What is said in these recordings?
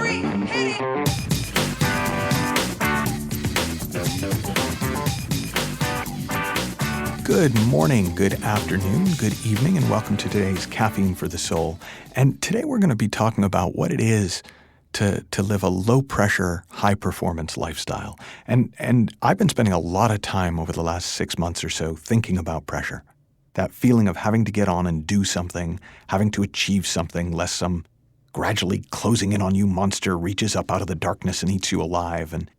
3, hit it! Good morning, good afternoon, good evening, and welcome to today's Caffeine for the Soul. And today we're going to be talking about what it is to live a low-pressure, high-performance lifestyle. And I've been spending a lot of time over the last 6 months or so thinking about pressure. That feeling of having to get on and do something, having to achieve something, lest some gradually closing in on you monster reaches up out of the darkness and eats you alive. And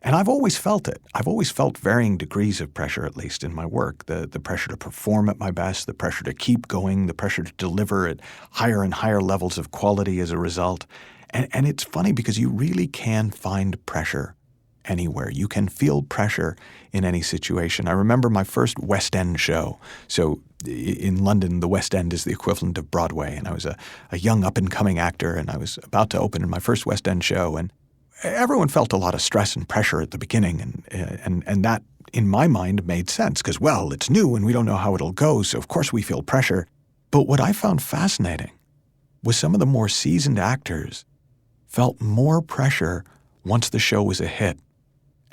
I've always felt it. I've always felt varying degrees of pressure, at least in my work. The pressure to perform at my best, the pressure to keep going, the pressure to deliver at higher and higher levels of quality as a result. And it's funny because you really can find pressure anywhere. You can feel pressure in any situation. I remember my first West End show. So in London, the West End is the equivalent of Broadway. And I was a young up-and-coming actor, and I was about to open in my first West End show. And everyone felt a lot of stress and pressure at the beginning, and that, in my mind, made sense because, well, it's new and we don't know how it'll go, so of course we feel pressure. But what I found fascinating was some of the more seasoned actors felt more pressure once the show was a hit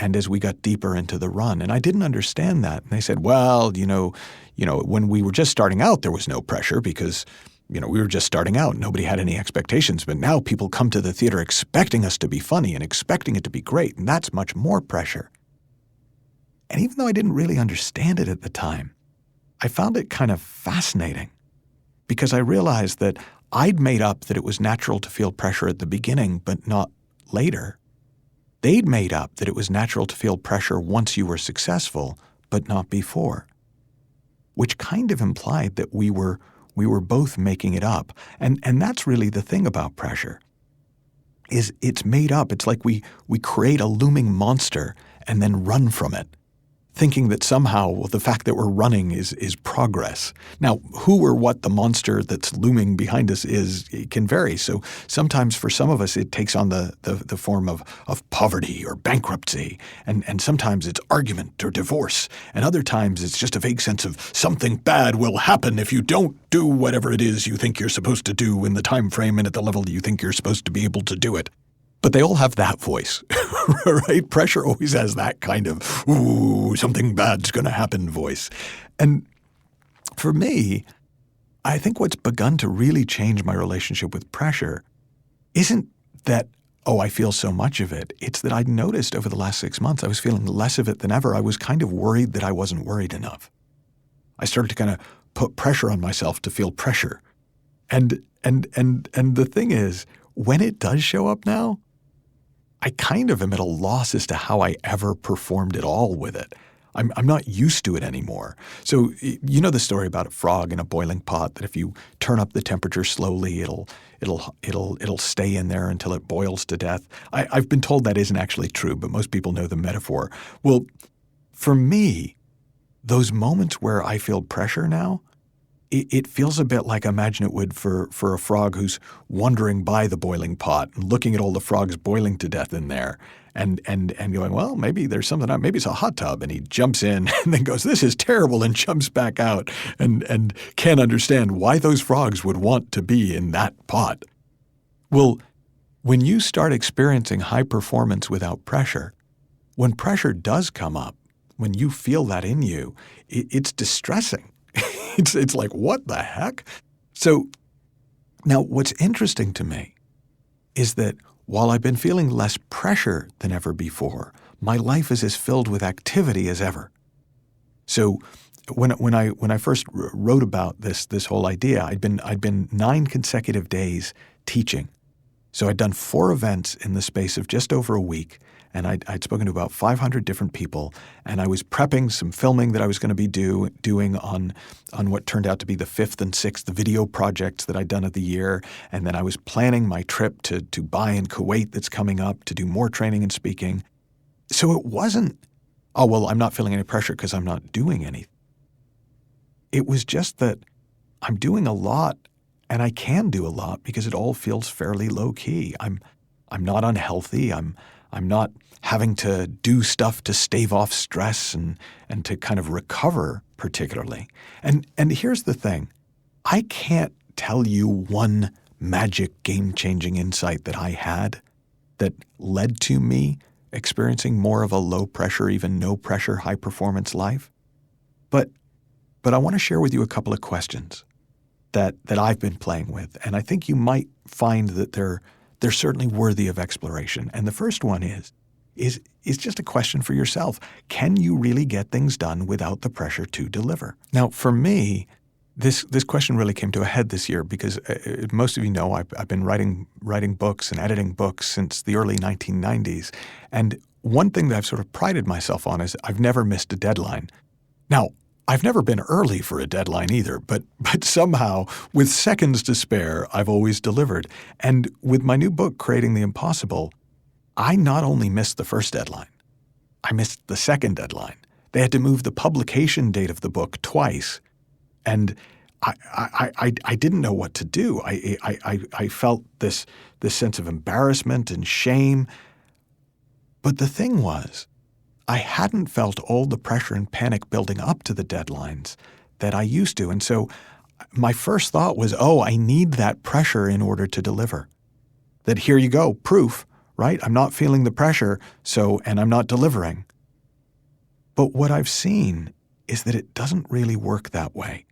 and as we got deeper into the run. And I didn't understand that. And they said, well, you know, when we were just starting out, there was no pressure because we were just starting out. Nobody had any expectations. But now people come to the theater expecting us to be funny and expecting it to be great. And that's much more pressure. And even though I didn't really understand it at the time, I found it kind of fascinating because I realized that I'd made up that it was natural to feel pressure at the beginning, but not later. They'd made up that it was natural to feel pressure once you were successful, but not before. Which kind of implied that we were both making it up. And that's really the thing about pressure, is it's made up. It's like we create a looming monster and then run from it, thinking that somehow the fact that we're running is progress. Now, who or what the monster that's looming behind us is, it can vary. So sometimes for some of us it takes on the form of poverty or bankruptcy, and sometimes it's argument or divorce, and other times it's just a vague sense of something bad will happen if you don't do whatever it is you think you're supposed to do in the time frame and at the level you think you're supposed to be able to do it. But they all have that voice, right? Pressure always has that kind of, ooh, something bad's going to happen voice. And for me, I think what's begun to really change my relationship with pressure isn't that, oh, I feel so much of it. It's that I'd noticed over the last 6 months I was feeling less of it than ever. I was kind of worried that I wasn't worried enough. I started to kind of put pressure on myself to feel pressure. And the thing is, when it does show up now, I kind of am at a loss as to how I ever performed at all with it. I'm not used to it anymore. So you know the story about a frog in a boiling pot, that if you turn up the temperature slowly, it'll stay in there until it boils to death. I've been told that isn't actually true, but most people know the metaphor. Well, for me, those moments where I feel pressure now, it feels a bit like I imagine it would for a frog who's wandering by the boiling pot and looking at all the frogs boiling to death in there and going, well, maybe there's something, maybe it's a hot tub. And he jumps in and then goes, this is terrible, and jumps back out and can't understand why those frogs would want to be in that pot. Well, when you start experiencing high performance without pressure, when pressure does come up, when you feel that in you, it's distressing. It's like, what the heck? So now what's interesting to me is that while I've been feeling less pressure than ever before, my life is as filled with activity as ever. So when I first wrote about this whole idea, I'd been 9 consecutive days teaching. So I'd done 4 events in the space of just over a week, and I'd spoken to about 500 different people, and I was prepping some filming that I was going to be doing on what turned out to be the 5th and 6th video projects that I'd done of the year, and then I was planning my trip to Dubai and Kuwait that's coming up to do more training and speaking. So it wasn't, oh, well, I'm not feeling any pressure because I'm not doing anything. It was just that I'm doing a lot, and I can do a lot because it all feels fairly low-key. I'm not unhealthy. I'm not having to do stuff to stave off stress and to kind of recover particularly. And here's the thing. I can't tell you one magic game-changing insight that I had that led to me experiencing more of a low pressure, even no pressure, high performance life. But I want to share with you a couple of questions that I've been playing with, and I think you might find that they're certainly worthy of exploration. And the first one is just a question for yourself. Can you really get things done without the pressure to deliver? Now, for me, this question really came to a head this year because most of you know I've been writing books and editing books since the early 1990s. And one thing that I've sort of prided myself on is I've never missed a deadline. Now, I've never been early for a deadline either, but somehow, with seconds to spare, I've always delivered. And with my new book, Creating the Impossible, I not only missed the first deadline, I missed the second deadline. They had to move the publication date of the book twice. And I didn't know what to do. I felt this sense of embarrassment and shame. But the thing was, I hadn't felt all the pressure and panic building up to the deadlines that I used to. And so my first thought was, I need that pressure in order to deliver. That here you go, proof, right? I'm not feeling the pressure, and I'm not delivering. But what I've seen is that it doesn't really work that way.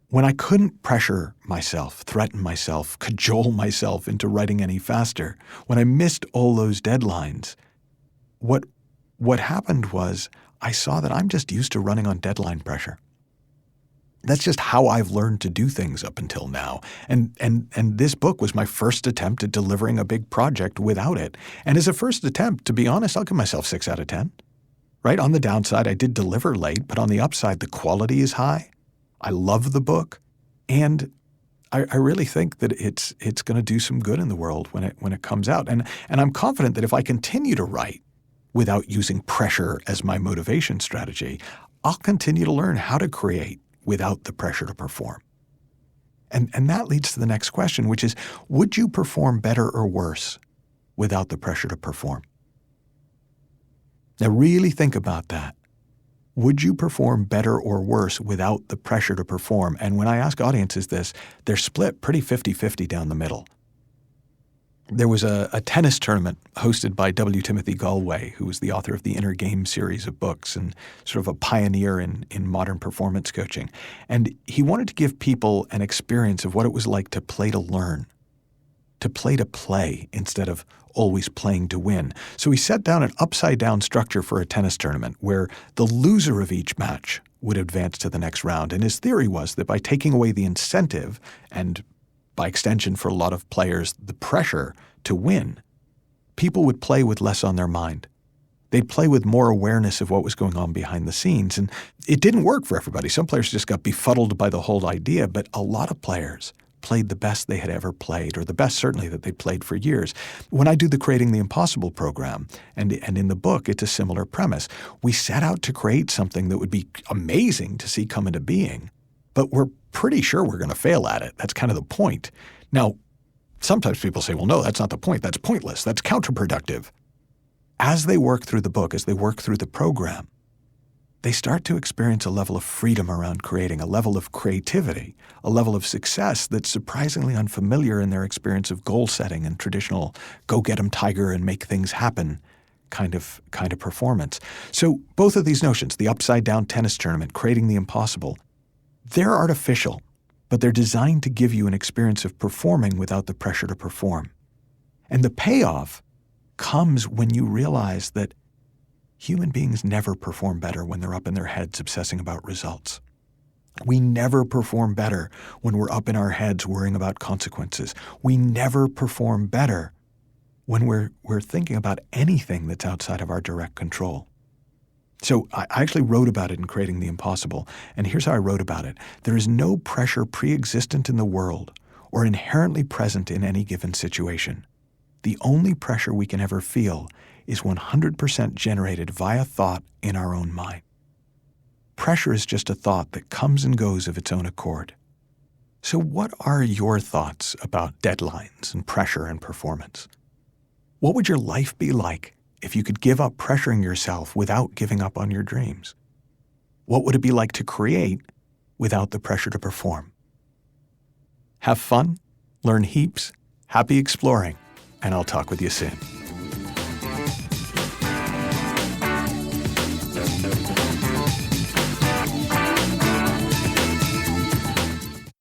When I couldn't pressure myself, threaten myself, cajole myself into writing any faster, when I missed all those deadlines, what happened was I saw that I'm just used to running on deadline pressure. That's just how I've learned to do things up until now. And this book was my first attempt at delivering a big project without it. And as a first attempt, to be honest, I'll give myself 6 out of 10. Right? On the downside, I did deliver late, but on the upside, the quality is high. I love the book. And I really think that it's going to do some good in the world when it comes out. And I'm confident that if I continue to write without using pressure as my motivation strategy, I'll continue to learn how to create without the pressure to perform. And that leads to the next question, which is, would you perform better or worse without the pressure to perform? Now really think about that. Would you perform better or worse without the pressure to perform? And when I ask audiences this, they're split pretty 50-50 down the middle. There was a tennis tournament hosted by W. Timothy Galway, who was the author of the Inner Game series of books and sort of a pioneer in modern performance coaching. And he wanted to give people an experience of what it was like to play to learn, to play instead of always playing to win. So he set down an upside-down structure for a tennis tournament where the loser of each match would advance to the next round. And his theory was that by taking away the incentive and by extension for a lot of players, the pressure to win, people would play with less on their mind. They'd play with more awareness of what was going on behind the scenes. And it didn't work for everybody. Some players just got befuddled by the whole idea, but a lot of players played the best they had ever played, or the best certainly that they played for years. When I do the Creating the Impossible program, and in the book, it's a similar premise. We set out to create something that would be amazing to see come into being, but we're pretty sure we're going to fail at it. That's kind of the point. Now, sometimes people say, well, no, that's not the point. That's pointless. That's counterproductive. As they work through the book, as they work through the program, they start to experience a level of freedom around creating, a level of creativity, a level of success that's surprisingly unfamiliar in their experience of goal setting and traditional go-get-'em tiger and make things happen kind of performance. So both of these notions, the upside-down tennis tournament, creating the impossible, they're artificial, but they're designed to give you an experience of performing without the pressure to perform. And the payoff comes when you realize that human beings never perform better when they're up in their heads obsessing about results. We never perform better when we're up in our heads worrying about consequences. We never perform better when we're thinking about anything that's outside of our direct control. So I actually wrote about it in Creating the Impossible, and here's how I wrote about it. There is no pressure pre-existent in the world or inherently present in any given situation. The only pressure we can ever feel is 100% generated via thought in our own mind. Pressure is just a thought that comes and goes of its own accord. So what are your thoughts about deadlines and pressure and performance? What would your life be like if you could give up pressuring yourself without giving up on your dreams? What would it be like to create without the pressure to perform? Have fun, learn heaps, happy exploring. and I'll talk with you soon.